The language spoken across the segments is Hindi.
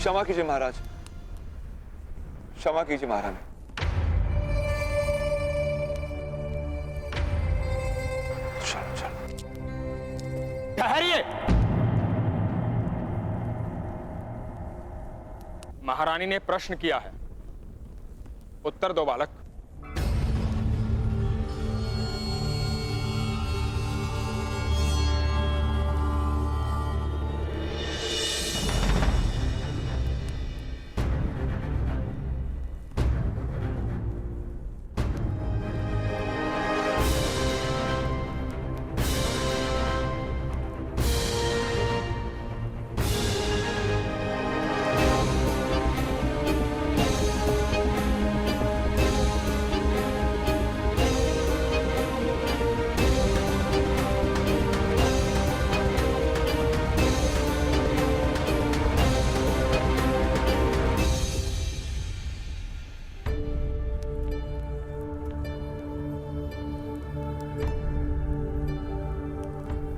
क्षमा कीजिए महाराज, क्षमा कीजिए महारानी। चलो चलो। ठहरिए। महारानी ने प्रश्न किया है, उत्तर दो बालक।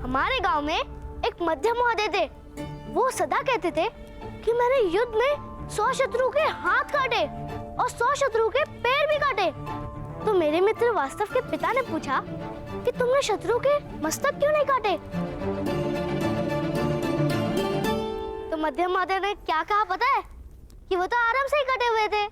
हमारे गांव में एक मध्यम महोदय थे। वो सदा कहते थे कि मैंने युद्ध में 100 शत्रु के हाथ काटे और 100 शत्रु के पैर भी काटे। तो मेरे मित्र वास्तव के पिता ने पूछा कि तुमने शत्रु के मस्तक क्यों नहीं काटे? तो मध्यम महोदय ने क्या कहा पता है? कि वो तो आराम से ही कटे हुए थे।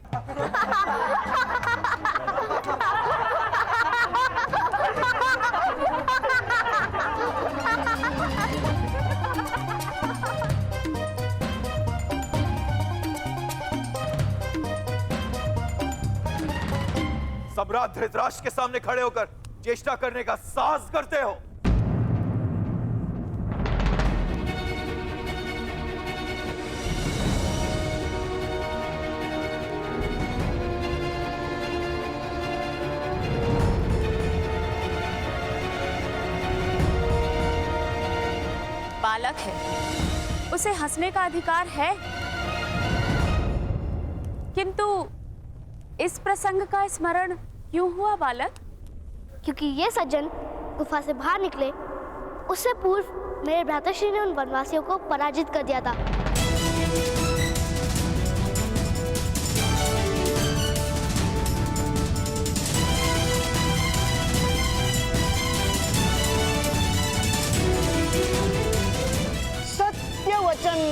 सम्राट धृतराष्ट्र के सामने खड़े होकर चेष्टा करने का साहस करते हो। बालक है, उसे हंसने का अधिकार है, किंतु इस प्रसंग का स्मरण क्यों हुआ बालक? क्योंकि ये सज्जन गुफा से बाहर निकले उससे पूर्व मेरे भ्राताश्री ने उन वनवासियों को पराजित कर दिया था। सत्य वचन।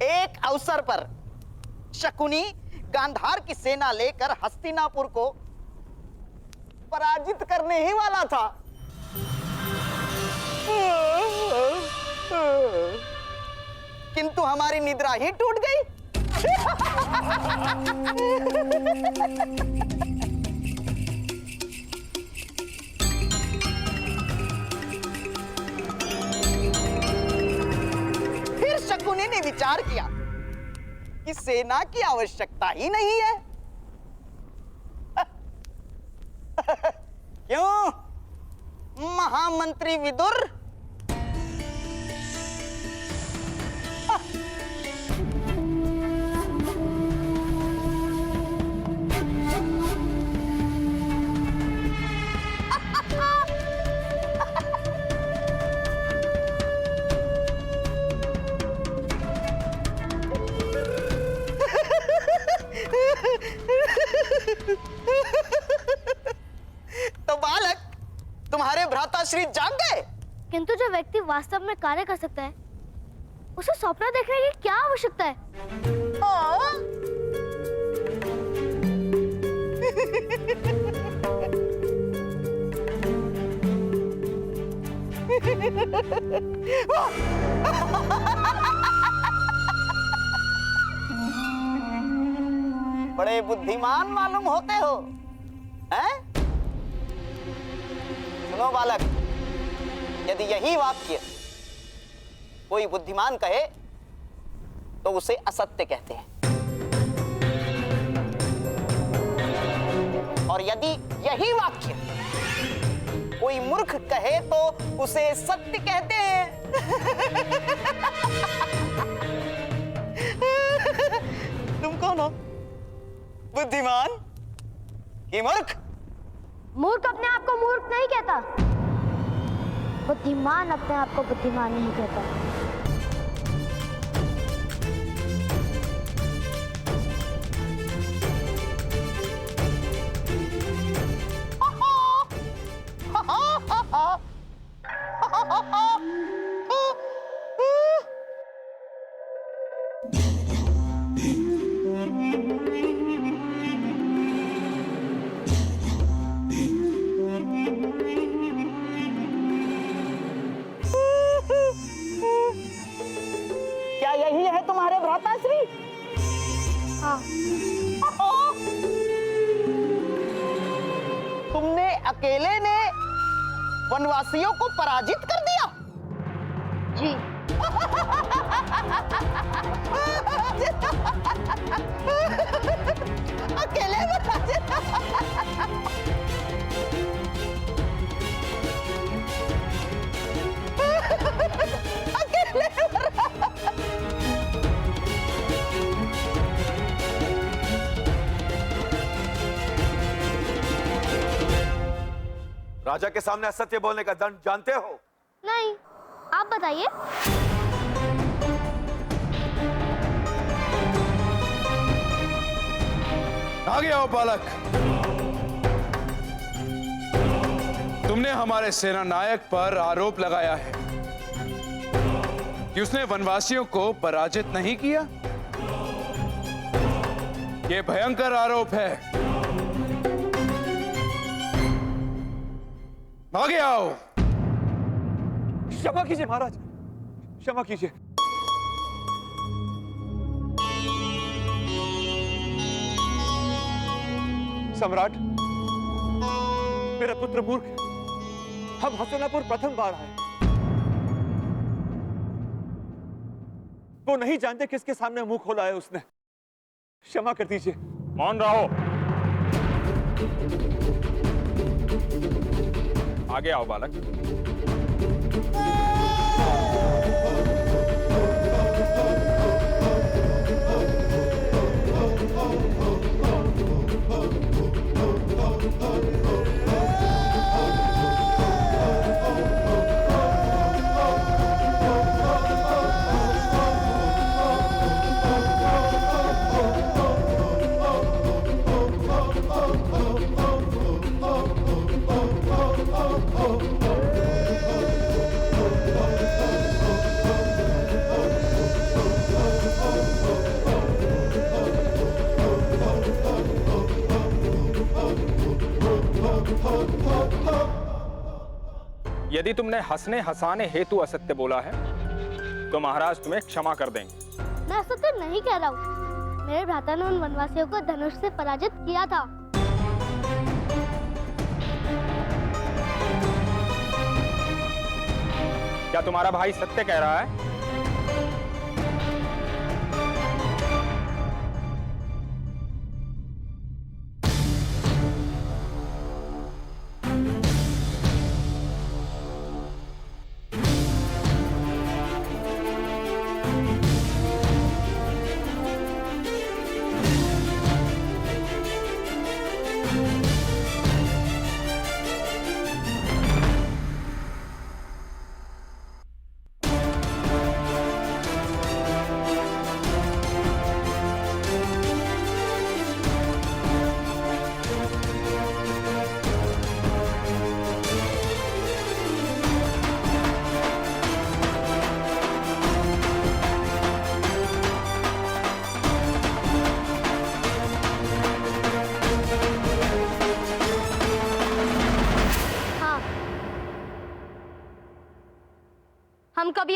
एक अवसर पर शकुनी गांधार की सेना लेकर हस्तिनापुर को पराजित करने ही वाला था। किंतु हमारी निद्रा ही टूट गई। फिर शकुनी ने विचार किया कि सेना की आवश्यकता ही नहीं है। क्यों महामंत्री विदुर? श्री जाग गए। किंतु जो व्यक्ति वास्तव में कार्य कर सकता है उसे स्वप्न देखने की क्या आवश्यकता है? हाँ? बड़े बुद्धिमान मालूम होते हो, हैं? सुनो बालक, यदि यही वाक्य कोई बुद्धिमान कहे तो उसे असत्य कहते हैं, और यदि यही वाक्य कोई मूर्ख कहे तो उसे सत्य कहते हैं। तुम कौन हो, बुद्धिमान कि मूर्ख? मूर्ख अपने आप को मूर्ख नहीं कहता, बुद्धिमान अपने आप को बुद्धिमान नहीं कहता। क्या यही है तुम्हारे भ्राताश्री? हाँ। तुमने अकेले ने वनवासियों को पराजित कर दिया? जी। अकेले पराजित? अकेले राजा के सामने असत्य बोलने का दंड जानते हो? नहीं, आप बताइए। आगे आओ बालक। तुमने हमारे सेना नायक पर आरोप लगाया है कि उसने वनवासियों को पराजित नहीं किया। यह भयंकर आरोप है। आगे आओ। क्षमा कीजिए महाराज, क्षमा कीजिए। सम्राट, मेरा पुत्र मूर्ख है। हम हसनापुर प्रथम बार आए। वो नहीं जानते किसके सामने मुंह खोला है उसने। क्षमा कर दीजिए। मौन रहो। आगे आओ बालक। यदि तुमने हंसने हंसाने हेतु असत्य बोला है तो महाराज तुम्हें क्षमा कर देंगे। मैं असत्य नहीं कह रहा हूँ। मेरे भ्राता ने उन वनवासियों को धनुष से पराजित किया था। क्या तुम्हारा भाई सत्य कह रहा है?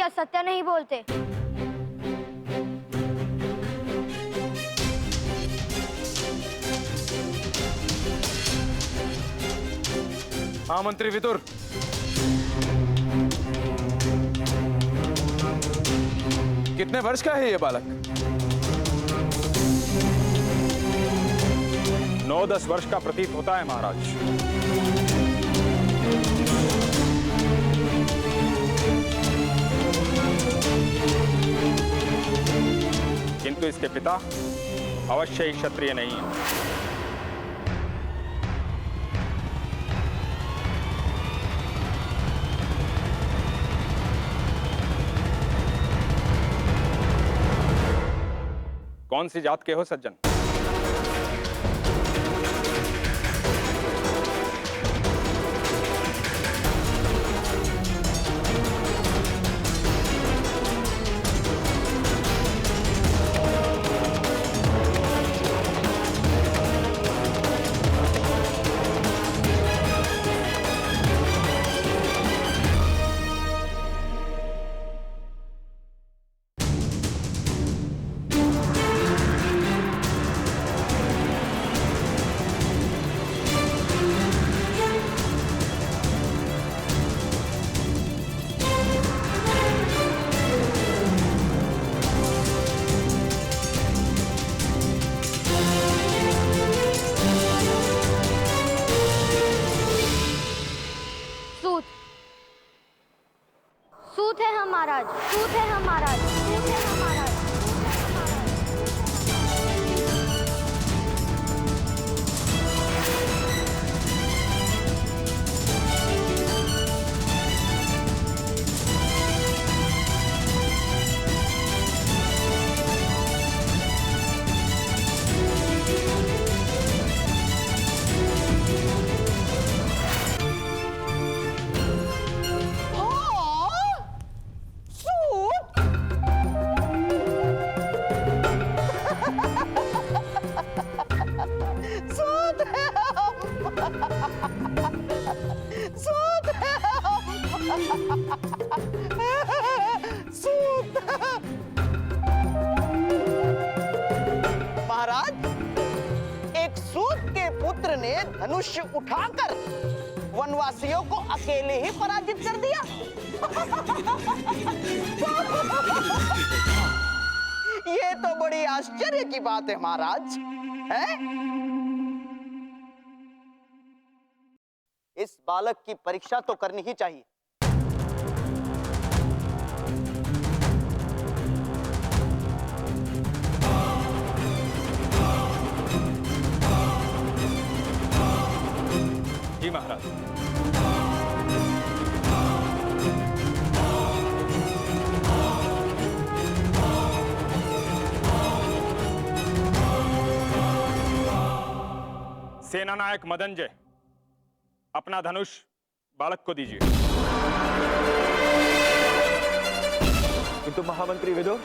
असत्य नहीं बोलते। हाँ मंत्री विदुर, कितने वर्ष का है ये बालक? 9-10 वर्ष का प्रतीत होता है महाराज। किंतु इसके पिता अवश्य ही क्षत्रिय नहीं है। कौन सी जात के हो सज्जन? सूत है हम महाराज, सूत है हम महाराज, सूत है हम महाराज। महाराज, एक सूत के पुत्र ने धनुष उठाकर वनवासियों को अकेले ही पराजित कर दिया। ये तो बड़ी आश्चर्य की बात है महाराज, है? इस बालक की परीक्षा तो करनी ही चाहिए। जी महाराज। सेनानायक मदनजय, अपना धनुष बालक को दीजिए। किंतु महामंत्री विदुर,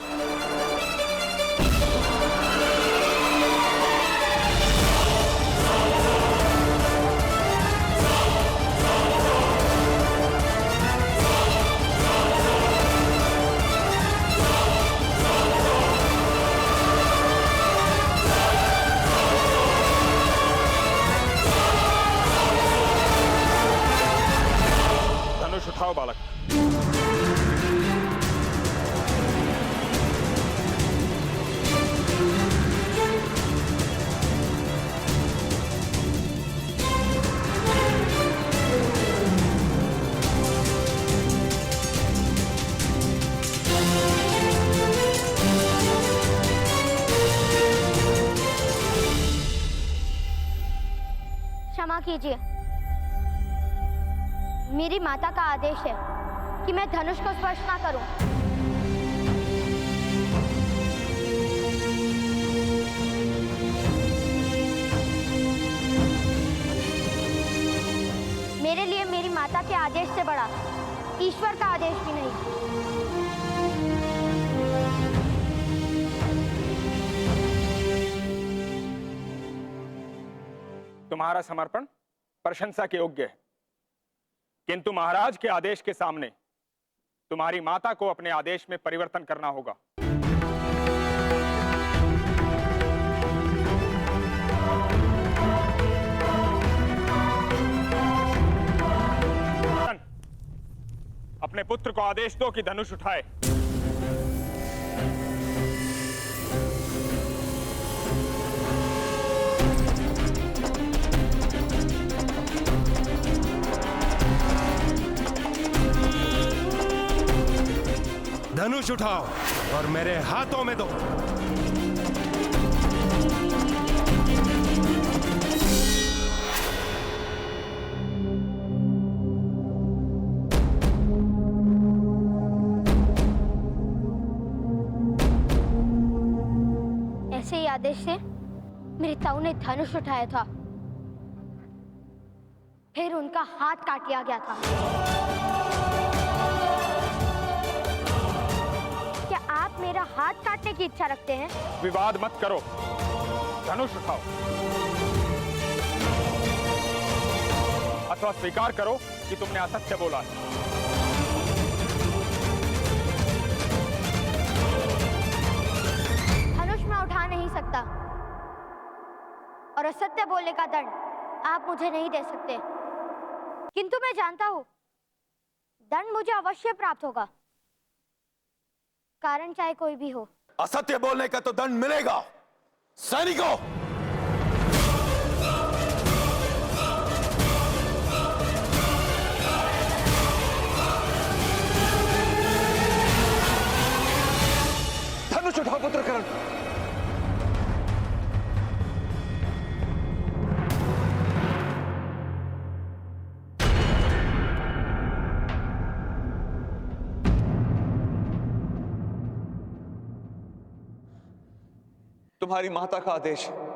धनुष उठाओ बालक। क्षमा कीजिए, मेरी माता का आदेश है कि मैं धनुष को स्पर्श ना करूं। मेरे लिए मेरी माता के आदेश से बड़ा ईश्वर का आदेश भी नहीं। तुम्हारा समर्पण प्रशंसा के योग्य है, किंतु महाराज के आदेश के सामने तुम्हारी माता को अपने आदेश में परिवर्तन करना होगा। अपने पुत्र को आदेश दो कि धनुष उठाए। धनुष उठाओ और मेरे हाथों में दो। ऐसे ही आदेश से मेरी ताऊ ने धनुष उठाया था, फिर उनका हाथ काट लिया गया था। क्या आप मेरा हाथ काटने की इच्छा रखते हैं? विवाद मत करो, धनुष उठाओ अथवा स्वीकार करो कि तुमने असत्य बोला है। धनुष मैं उठा नहीं सकता और असत्य बोलने का दंड आप मुझे नहीं दे सकते, किंतु मैं जानता हूं दंड मुझे अवश्य प्राप्त होगा, कारण चाहे कोई भी हो। असत्य बोलने का तो दंड मिलेगा। सैनिकों, धनुष उठाओ पुत्रकरण। तुम्हारी माता का आदेश है।